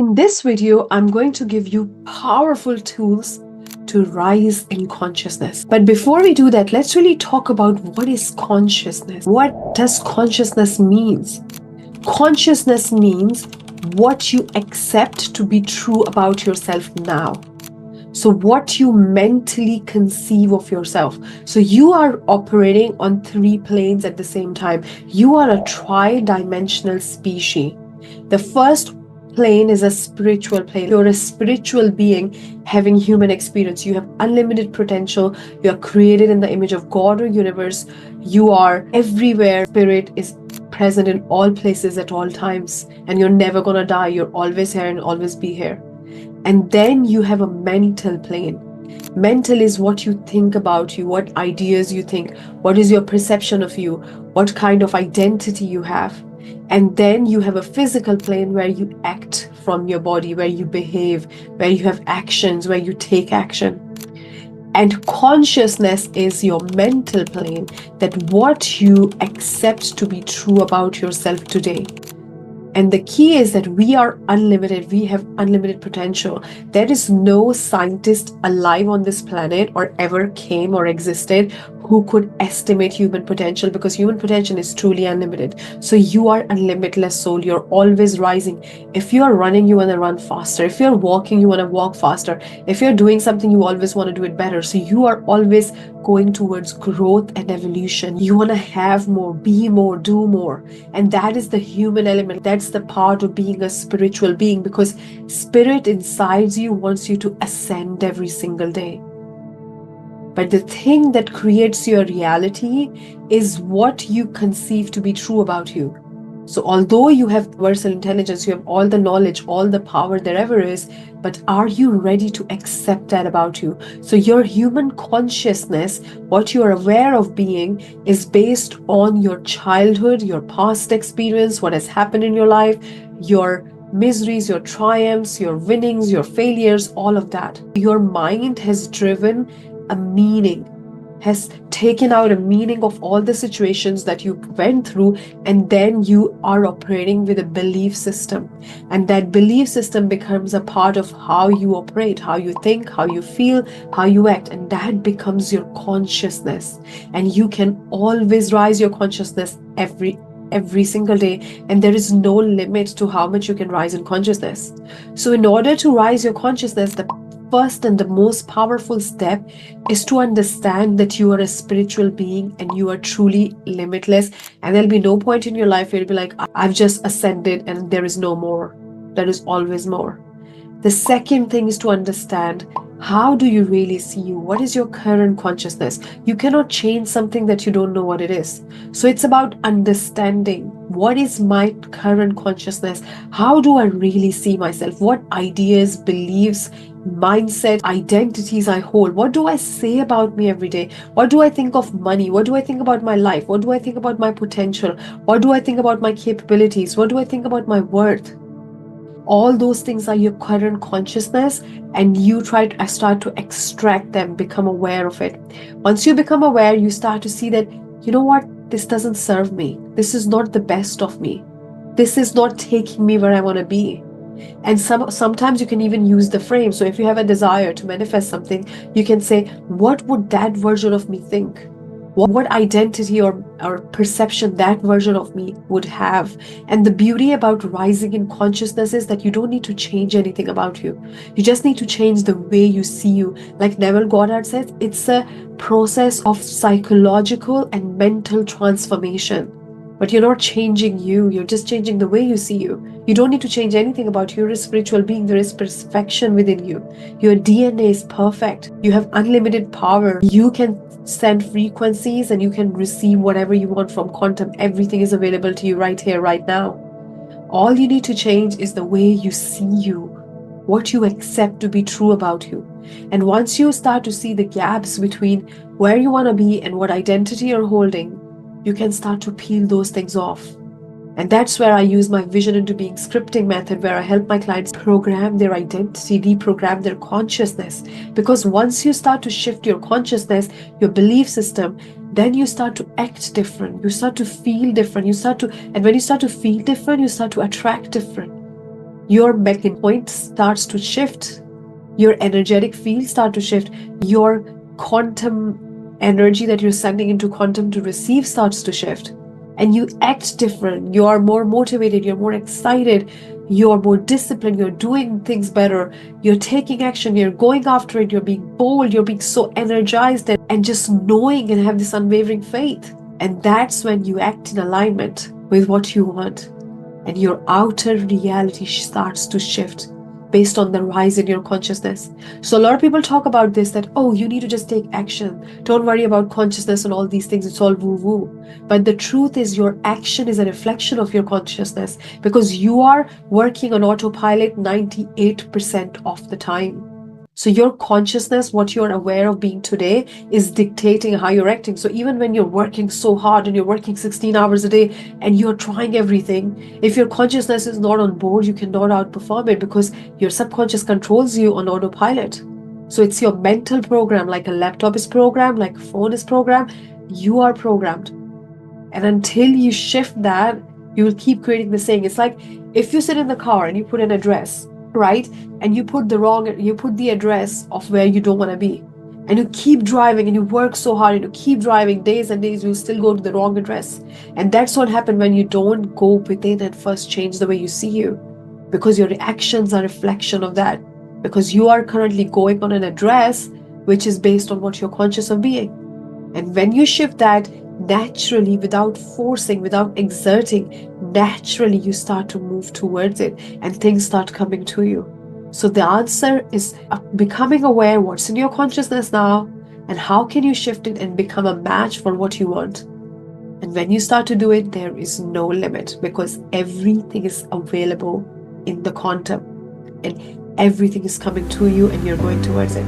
In this video, I'm going to give you powerful tools to rise in consciousness. But before we do that, let's really talk about what is consciousness. What does consciousness means? Consciousness means what you accept to be true about yourself now. So what you mentally conceive of yourself. So you are operating on three planes at the same time. You are a tri-dimensional species. The first plane is a spiritual plane. You're a spiritual being having human experience. You have unlimited potential. You are created in the image of God or universe. You are everywhere. Spirit is present in all places at all times. And you're never gonna die. You're always here and always be here. And then you have a mental plane. Mental is what you think about you, what ideas you think, what is your perception of you, what kind of identity you have. And then you have a physical plane where you act from your body, where you behave, where you have actions, where you take action. And consciousness is your mental plane, that what you accept to be true about yourself today. And the key is that we are unlimited. We have unlimited potential. There is no scientist alive on this planet or ever came or existed who could estimate human potential, because human potential is truly unlimited. So you are a limitless soul. You're always rising. If you're running, you want to run faster. If you're walking, you want to walk faster. If you're doing something, you always want to do it better. So you are always going towards growth and evolution. You want to have more, be more, do more. And that is the human element. That's the part of being a spiritual being, because spirit inside you wants you to ascend every single day. But the thing that creates your reality is what you conceive to be true about you. So although you have universal intelligence, you have all the knowledge, all the power there ever is, but are you ready to accept that about you? So your human consciousness, what you are aware of being, is based on your childhood, your past experience, what has happened in your life, your miseries, your triumphs, your winnings, your failures, all of that. Your mind has driven a meaning, has taken out a meaning of all the situations that you went through, and then you are operating with a belief system. And that belief system becomes a part of how you operate, how you think, how you feel, how you act, and that becomes your consciousness. And you can always rise your consciousness every single day, and there is no limit to how much you can rise in consciousness. So in order to rise your consciousness, the first and the most powerful step is to understand that you are a spiritual being and you are truly limitless, and there'll be no point in your life where you'll be like, I've just ascended and there is no more. There is always more. The second thing is to understand, how do you really see you? What is your current consciousness? You cannot change something that you don't know what it is. So it's about understanding, what is my current consciousness? How do I really see myself? What ideas, beliefs, mindset, identities I hold? What do I say about me every day? What do I think of money? What do I think about my life? What do I think about my potential? What do I think about my capabilities? What do I think about my worth? All those things are your current consciousness, and you start to extract them, become aware of it. Once you become aware, you start to see that, you know what, this doesn't serve me. This is not the best of me. This is not taking me where I want to be. And sometimes you can even use the frame. So if you have a desire to manifest something, you can say, what would that version of me think? What identity or perception that version of me would have. And the beauty about rising in consciousness is that you don't need to change anything about you. You just need to change the way you see you. Like Neville Goddard says, it's a process of psychological and mental transformation. But you're not changing you, you're just changing the way you see you. You don't need to change anything about you. You're a spiritual being. There is perfection within you. Your DNA is perfect. You have unlimited power. You can send frequencies and you can receive whatever you want from quantum. Everything is available to you right here, right now. All you need to change is the way you see you, what you accept to be true about you. And once you start to see the gaps between where you want to be and what identity you're holding, you can start to peel those things off. And that's where I use my vision into being scripting method, where I help my clients program their identity, reprogram their consciousness. Because once you start to shift your consciousness, your belief system, then you start to act different. You start to feel different. And when you start to feel different, you start to attract different. your beacon point starts to shift. Your energetic field start to shift. Your quantum energy that you're sending into quantum to receive starts to shift. And you act different. You are more motivated. You're more excited. You're more disciplined. You're doing things better. You're taking action. You're going after it. You're being bold. You're being so energized and just knowing and have this unwavering faith. And that's when you act in alignment with what you want. And your outer reality starts to shift based on the rise in your consciousness. So a lot of people talk about this, that, oh, you need to just take action. Don't worry about consciousness and all these things. It's all woo-woo. But the truth is your action is a reflection of your consciousness, because you are working on autopilot 98% of the time. So your consciousness, what you're aware of being today, is dictating how you're acting. So even when you're working so hard and you're working 16 hours a day and you're trying everything, if your consciousness is not on board, you cannot outperform it, because your subconscious controls you on autopilot. So it's your mental program, like a laptop is programmed, like a phone is programmed, you are programmed. And until you shift that, you will keep creating the same. It's like if you sit in the car and you put an address, right? And you put the address of where you don't want to be. And you keep driving and you work so hard and you keep driving days and days, you still go to the wrong address. And that's what happens when you don't go within and first change the way you see you. Because your actions are a reflection of that. Because you are currently going on an address which is based on what you're conscious of being. And when you shift that, naturally, without forcing, without exerting, naturally you start to move towards it and things start coming to you. So the answer is becoming aware what's in your consciousness now and how can you shift it and become a match for what you want. And when you start to do it, there is no limit, because everything is available in the quantum and everything is coming to you and you're going towards it.